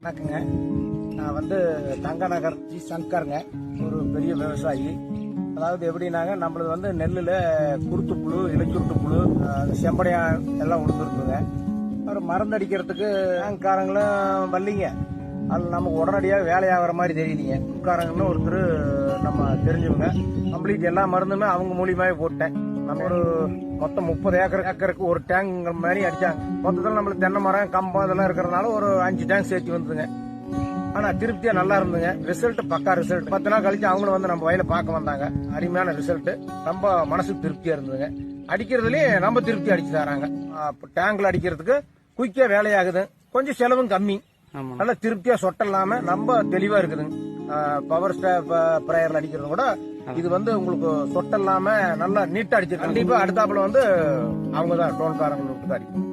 வணக்கங்க. நான் தங்க நகர் ஜி சங்கருங்க. ஒரு பெரிய விவசாயி. அதாவது எப்படின்னாங்க, நம்மளது நெல்லில் குருத்து புழு, இலைச்சுருட்டு புழு, செம்படையா எல்லாம் உளுந்துருக்குங்க. அப்புறம் மருந்து அடிக்கிறதுக்கு காரங்களும் வரலிங்க. அது நமக்கு உடனடியாக வேலையாகிற மாதிரி தெரியலீங்க. உட்காரங்கன்னு ஒருத்தர் நம்ம தெரிஞ்சவங்க கம்ப்ளீட் எல்லா மருந்துமே அவங்க மூலியமாவே போட்டேன். நம்ம ஒரு மொத்தம் 30 ஏக்கருக்கு ஒரு டேங்க் மாதிரி அடிச்சாங்க. மொத்தத்தில் நம்மளுக்கு தென்னை மரம், கம்பம் இதெல்லாம் இருக்கிறதுனால ஒரு 5 டேங்க் சேர்த்து வந்துங்க. ஆனா திருப்தியா நல்லா இருந்துங்க. ரிசல்ட் பக்கா ரிசல்ட். 10 நாள் கழிச்சு அவங்களும் நம்ம வயலை பார்க்க வந்தாங்க. அருமையான ரிசல்ட். ரொம்ப மனசுக்கு திருப்தியா இருந்ததுங்க. அடிக்கிறதுலயும் ரொம்ப திருப்தி அடிச்சு தராங்க. டேங்க்ல அடிக்கிறதுக்கு குயிக்கா வேலையாகுது. கொஞ்சம் செலவும் கம்மி. நல்லா திருப்தியா சொட்ட இல்லாம ரொம்ப தெளிவா இருக்குதுங்க. பவர் ஸ்ப்ரேயர்ல அடிக்கிறது கூட இது உங்களுக்கு சொட்ட இல்லாம நல்லா நீட்டா அடிச்சு கண்டிப்பா அடுத்தாப்புல அவங்க தான் டோல்காரங்களுக்கு அடிக்கும்.